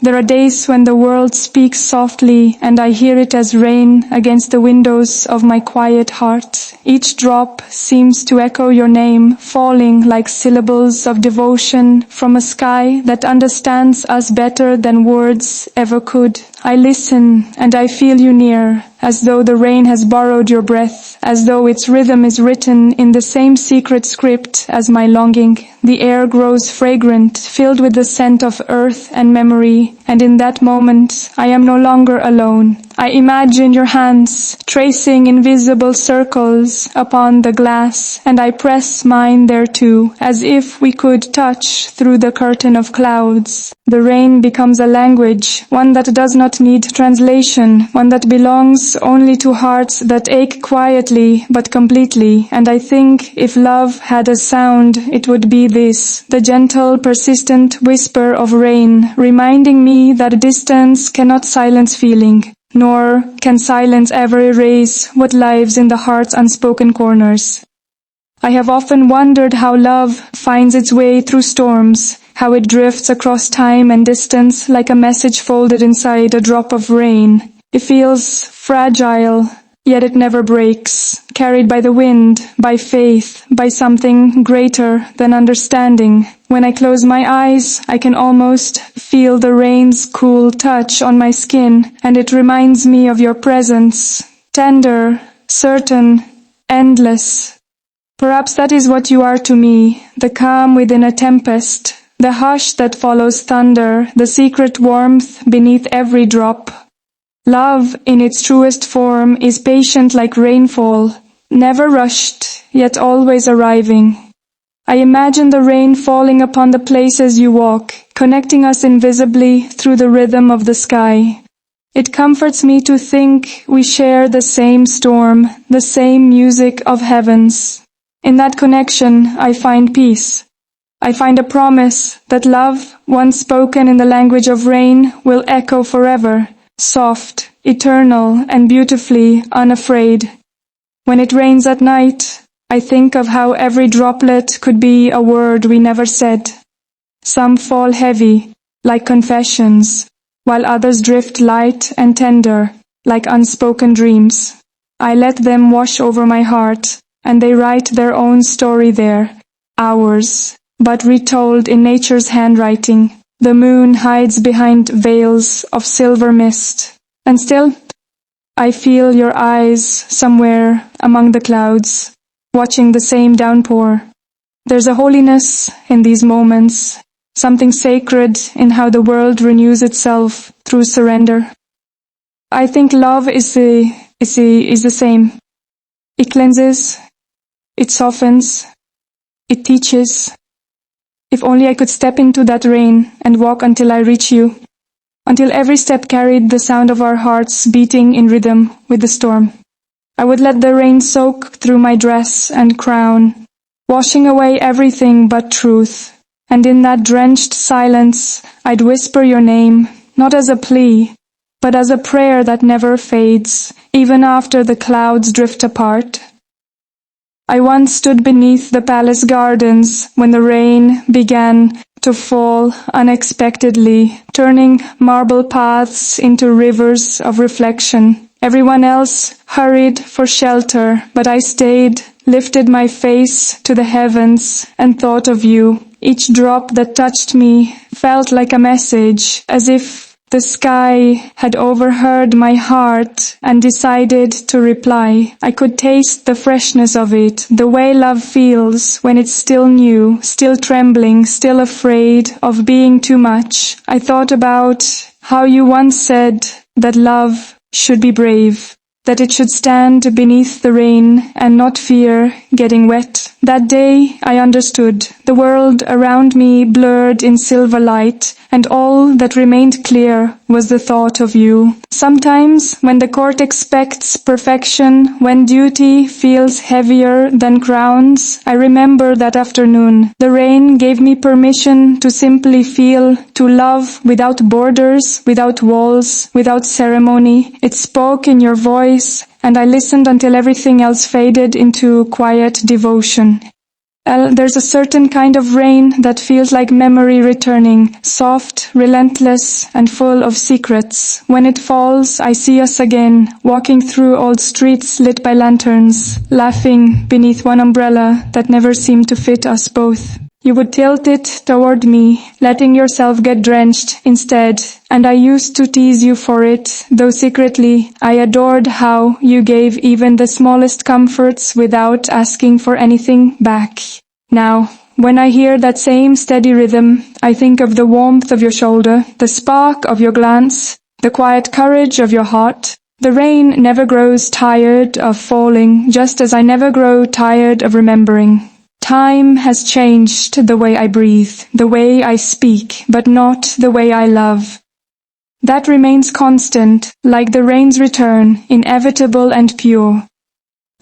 There are days when the world speaks softly and I hear it as rain against the windows of my quiet heart. Each drop seems to echo your name, falling like syllables of devotion from a sky that understands us better than words ever could. I listen and I feel you near, as though the rain has borrowed your breath, as though its rhythm is written in the same secret script as my longing. The air grows fragrant, filled with the scent of earth and memory, and in that moment I am no longer alone. I imagine your hands tracing invisible circles upon the glass, and I press mine there too, as if we could touch through the curtain of clouds. The rain becomes a language, one that does not need translation, one that belongs only to hearts that ache quietly but completely. And I think if love had a sound, it would be this, the gentle, persistent whisper of rain, reminding me that distance cannot silence feeling, nor can silence ever erase what lives in the heart's unspoken corners. I have often wondered how love finds its way through storms, how it drifts across time and distance like a message folded inside a drop of rain. It feels fragile, yet it never breaks, carried by the wind, by faith, by something greater than understanding. When I close my eyes, I can almost feel the rain's cool touch on my skin, and it reminds me of your presence, tender, certain, endless. Perhaps that is what you are to me, the calm within a tempest, the hush that follows thunder, the secret warmth beneath every drop. Love, in its truest form, is patient like rainfall, never rushed, yet always arriving. I imagine the rain falling upon the places you walk, connecting us invisibly through the rhythm of the sky. It comforts me to think we share the same storm, the same music of heavens. In that connection, I find peace. I find a promise that love, once spoken in the language of rain, will echo forever, soft, eternal, and beautifully unafraid. When it rains at night, I think of how every droplet could be a word we never said. Some fall heavy, like confessions, while others drift light and tender, like unspoken dreams. I let them wash over my heart, and they write their own story there, ours, but retold in nature's handwriting. The moon hides behind veils of silver mist, and still I feel your eyes somewhere among the clouds, watching the same downpour. There's a holiness in these moments, something sacred in how the world renews itself through surrender. I think love is the same. It cleanses, it softens, it teaches. If only I could step into that rain and walk until I reach you, until every step carried the sound of our hearts beating in rhythm with the storm. I would let the rain soak through my dress and crown, washing away everything but truth. And in that drenched silence, I'd whisper your name, not as a plea, but as a prayer that never fades, even after the clouds drift apart. I once stood beneath the palace gardens when the rain began to fall unexpectedly, turning marble paths into rivers of reflection. Everyone else hurried for shelter, but I stayed, lifted my face to the heavens, and thought of you. Each drop that touched me felt like a message, as if the sky had overheard my heart and decided to reply. I could taste the freshness of it, the way love feels when it's still new, still trembling, still afraid of being too much. I thought about how you once said that love should be brave, that it should stand beneath the rain and not fear getting wet. That day I understood. The world around me blurred in silver light, and all that remained clear was the thought of you. Sometimes, when the court expects perfection, when duty feels heavier than crowns, I remember that afternoon. The rain gave me permission to simply feel, to love without borders, without walls, without ceremony. It spoke in your voice, and I listened until everything else faded into quiet devotion. There's a certain kind of rain that feels like memory returning, soft, relentless, and full of secrets. When it falls, I see us again, walking through old streets lit by lanterns, laughing beneath one umbrella that never seemed to fit us both. You would tilt it toward me, letting yourself get drenched instead, and I used to tease you for it, though secretly I adored how you gave even the smallest comforts without asking for anything back. Now, when I hear that same steady rhythm, I think of the warmth of your shoulder, the spark of your glance, the quiet courage of your heart. The rain never grows tired of falling, just as I never grow tired of remembering. Time has changed the way I breathe, the way I speak, but not the way I love. That remains constant, like the rain's return, inevitable and pure.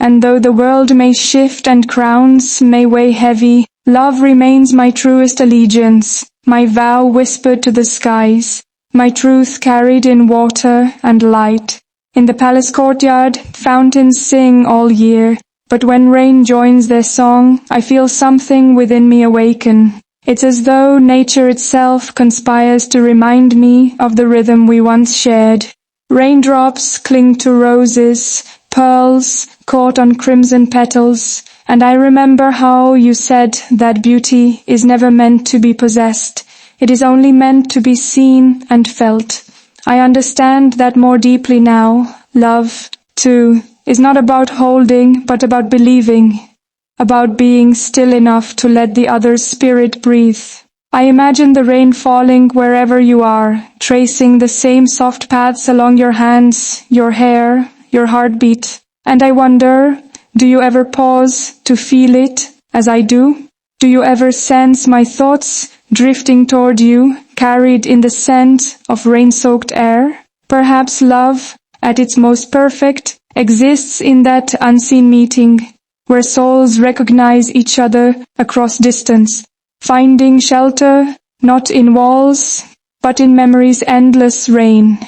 And though the world may shift and crowns may weigh heavy, love remains my truest allegiance, my vow whispered to the skies, my truth carried in water and light. In the palace courtyard, fountains sing all year, but when rain joins their song, I feel something within me awaken. It's as though nature itself conspires to remind me of the rhythm we once shared. Raindrops cling to roses, pearls caught on crimson petals, and I remember how you said that beauty is never meant to be possessed. It is only meant to be seen and felt. I understand that more deeply now. Love, too, is not about holding, but about believing, about being still enough to let the other's spirit breathe. I imagine the rain falling wherever you are, tracing the same soft paths along your hands, your hair, your heartbeat. And I wonder, do you ever pause to feel it as I do? Do you ever sense my thoughts drifting toward you, carried in the scent of rain-soaked air? Perhaps love, at its most perfect, exists in that unseen meeting, where souls recognize each other across distance, finding shelter not in walls, but in memory's endless rain.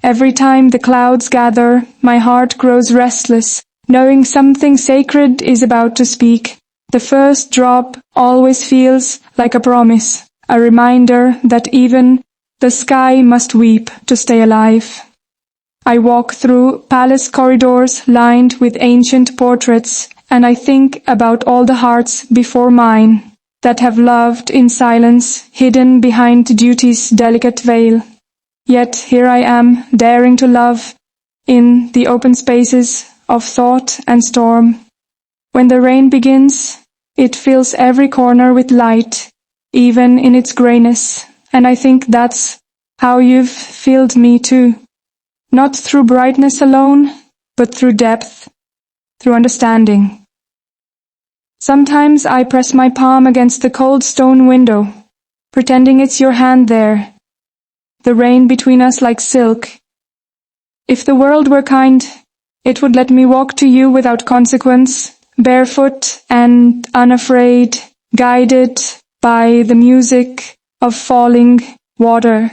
Every time the clouds gather, my heart grows restless, knowing something sacred is about to speak. The first drop always feels like a promise, a reminder that even the sky must weep to stay alive. I walk through palace corridors lined with ancient portraits, and I think about all the hearts before mine that have loved in silence, hidden behind duty's delicate veil. Yet here I am, daring to love in the open spaces of thought and storm. When the rain begins, it fills every corner with light, even in its grayness, and I think that's how you've filled me too. Not through brightness alone, but through depth, through understanding. Sometimes I press my palm against the cold stone window, pretending it's your hand there, the rain between us like silk. If the world were kind, it would let me walk to you without consequence, barefoot and unafraid, guided by the music of falling water.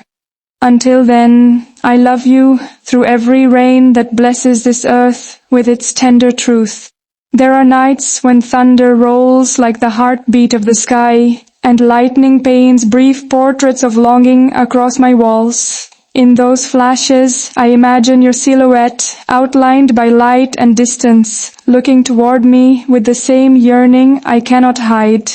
Until then, I love you through every rain that blesses this earth with its tender truth. There are nights when thunder rolls like the heartbeat of the sky, and lightning paints brief portraits of longing across my walls. In those flashes, I imagine your silhouette, outlined by light and distance, looking toward me with the same yearning I cannot hide.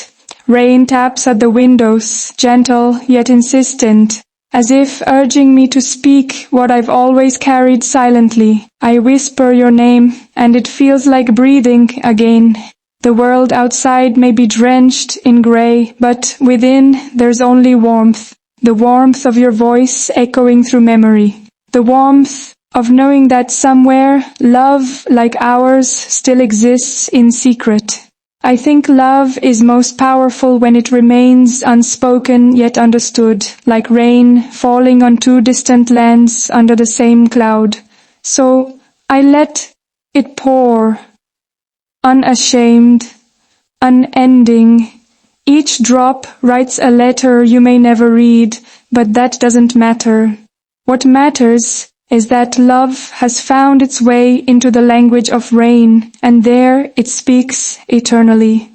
Rain taps at the windows, gentle yet insistent, as if urging me to speak what I've always carried silently. I whisper your name, and it feels like breathing again. The world outside may be drenched in gray, but within there's only warmth. The warmth of your voice echoing through memory. The warmth of knowing that somewhere, love like ours still exists in secret. I think love is most powerful when it remains unspoken yet understood, like rain falling on two distant lands under the same cloud. So I let it pour, unashamed, unending. Each drop writes a letter you may never read, but that doesn't matter. What matters is that love has found its way into the language of rain, and there it speaks eternally.